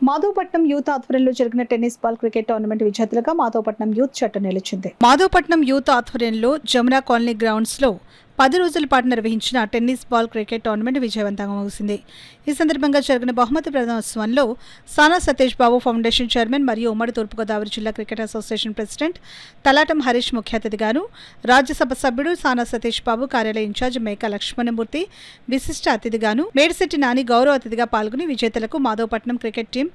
Madhavapatnam youth ఆధ్వర్యంలో జరిగిన tennis ball cricket tournament విజేతలుగా మాధవపట్నం యూత్ జట్టు నిలిచింది. మాధవపట్నం యూత్ ఆధ్వర్యంలో జమునా కాలనీ గ్రౌండ్స్ లో 10 రోజుల పాటు నిర్వహించిన టెన్నిస్ బాల్ క్రికెట్ టోర్నమెంట్ విజయవంతంగా ముగిసింది. ఈ సందర్భంగా జరిగిన బహుమతి ప్రదానోత్సవంలో సానా సతీష్ బాబు ఫౌండేషన్ చైర్మన్ మరియు ఉమ్మడి తూర్పుగోదావరి జిల్లా cricket association president Talatam Harish ముఖ్య అతిథిగాను, రాజ్యసభ సభ్యుడు సానా సతీష్ బాబు కార్యాలయ ఇన్ఛార్జ్ మేకా లక్ష్మణమూర్తి విశిష్ట అతిథిగాను, మేడిశెట్టి నాని గౌరవ అతిథిగా పాల్గొని విజేతలకు మాధవపట్నం క్రికెట్ టీం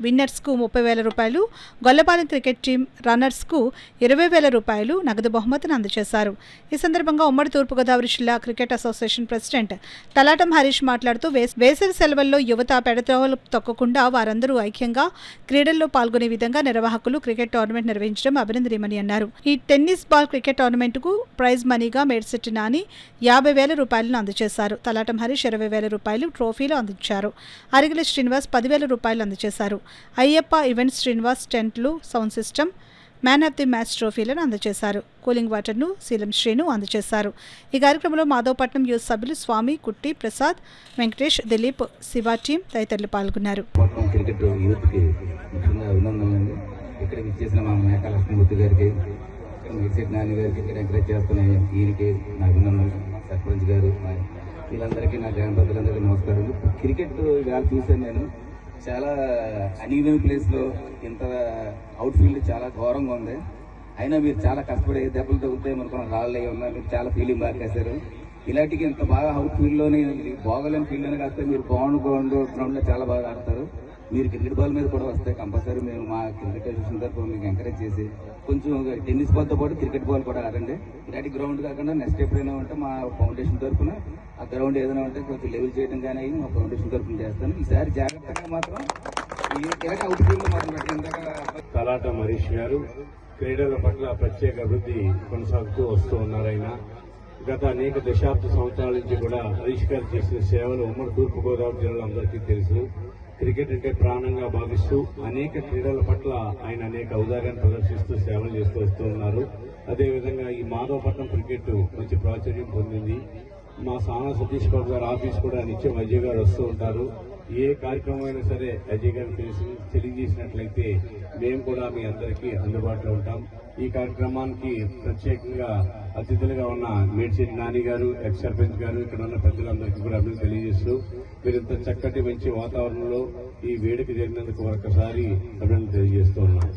విన్నర్స్కు 30,000 రూపాయలు, గొల్లపాలెం క్రికెట్ టీం రన్నర్స్కు 20,000 రూపాయలు నగదు బహుమతిని అందజేశారు. ఈ సందర్భంగా ఉమ్మడి తూర్పుగోదావరి జిల్లా cricket association president Talatam Harish మాట్లాడుతూ వేసవి సెలవుల్లో యువత పెడత్రోవలు తొక్కకుండా వారందరూ ఐక్యంగా క్రీడల్లో పాల్గొనే విధంగా నిర్వాహకులు క్రికెట్ టోర్నమెంట్ నిర్వహించడం అభినందనీయమని అన్నారు. ఈ టెన్నిస్ బాల్ క్రికెట్ టోర్నమెంట్కు ప్రైజ్ మనీగా మేడిశెట్టి నాని 50,000 రూపాయలను అందజేశారు. తలాటం హరీష్ 20,000 రూపాయలు ట్రోఫీలు అందించారు. అరిగిలి శ్రీనివాస్ 10,000 రూపాయలు అందజేశారు. అయ్యప్ప ఈవెంట్స్ శ్రీనివాస్ టెంట్లు, sound system, man of the match ట్రోఫీలను అందజేశారు. కూలింగ్ వాటర్ను శీలం శ్రీను అందజేశారు. ఈ కార్యక్రమంలో మాధవపట్నం యూత్ సభ్యులు స్వామి, కుట్టి, ప్రసాద్, వెంకటేష్, దిలీప్, శివ టీం తదితరులు పాల్గొన్నారు. వీళ్ళందరికీ నా గ్రామపతులందరికీ నమస్కారం. క్రికెట్ ఇవాళ చూశాను నేను. చాలా అనీవెన్ ప్లేస్లో ఇంత అవుట్ ఫీల్డ్ చాలా ఘోరంగా ఉంది. అయినా మీరు చాలా కష్టపడి దెబ్బలు తగ్గుతాయి మనకున్న రాళ్ళు అయ్యి ఉన్నారు. మీరు చాలా ఫీలింగ్ బాగా చేశారు. ఇలాంటికి ఇంత బాగా అవుట్ ఫీల్డ్లోనే బాగోలేని ఫీల్డ్లోనే కాస్తే మీరు గ్రౌండ్లో చాలా బాగా ఆడతారు. మీరు క్రికెట్ బాల్ మీద కూడా వస్తే కంపల్సరీ మేము మా క్రికెట్ అసోసియేషన్ తరఫున మీకు ఎంకరేజ్ చేసి కొంచెం టెన్నిస్ బాల్తో పాటు క్రికెట్ బాల్ కూడా ఆడండి. ఇలాంటి గ్రౌండ్ కాకుండా నెక్స్ట్ ఎప్పుడైనా ఉంటే మా ఫౌండేషన్ తరఫున ఆ గ్రౌండ్ ఏదైనా ఉంటే కొంచెం లెవెల్ చేయడం కానీ మా ఫౌండేషన్ తరఫున చేస్తాను. ఈసారి జాగ్రత్తగా మాత్రం ఇలాంటి అవుట్ ఫీల్డ్ మాత్రం పెట్టిన తలాటం హరీష్ గారు క్రీడల పట్ల ప్రత్యేక అభివృద్ధి కొనసాగుతూ వస్తూ ఉన్నారు. ఆయన గత అనేక దశాబ్ద సంవత్సరాల నుంచి కూడా హరీష్ గారు చేసిన సేవలు ఉమ్మడి తూర్పుగోదావరి జిల్లాలో అందరికీ తెలుసు. క్రికెట్ అంటే ప్రాణంగా భావిస్తూ అనేక క్రీడల పట్ల ఆయన అనేక ఔదార్యాన్ని ప్రదర్శిస్తూ సేవలు చేస్తూ వస్తూ ఉన్నారు. అదేవిధంగా ఈ మాధవపట్నం క్రికెట్ మంచి ప్రాచుర్యం పొందింది. మా సానా సతీష్ బాబు గారు ఆఫీస్ కూడా నిత్యం అజయ్ గారు వస్తూ ఉంటారు. ఏ కార్యక్రమం అయినా సరే అజయ్ గారు తెలియజేసినట్లయితే మేము కూడా మీ అందరికీ అందుబాటులో ఉంటాం. ఈ కార్యక్రమానికి ప్రత్యేకంగా అతిథులుగా ఉన్న మేడిశెట్టి నాని గారు, ఎక్స్ సర్పంచ్ గారు, ఇక్కడ ఉన్న పెద్దలందరికీ కూడా అభివృద్ధి తెలియజేస్తూ మీరు ఇంత చక్కటి మంచి వాతావరణంలో ఈ వేడుక జరిగినందుకు మరొకసారి అభివృద్ధి తెలియజేస్తూ ఉన్నాం.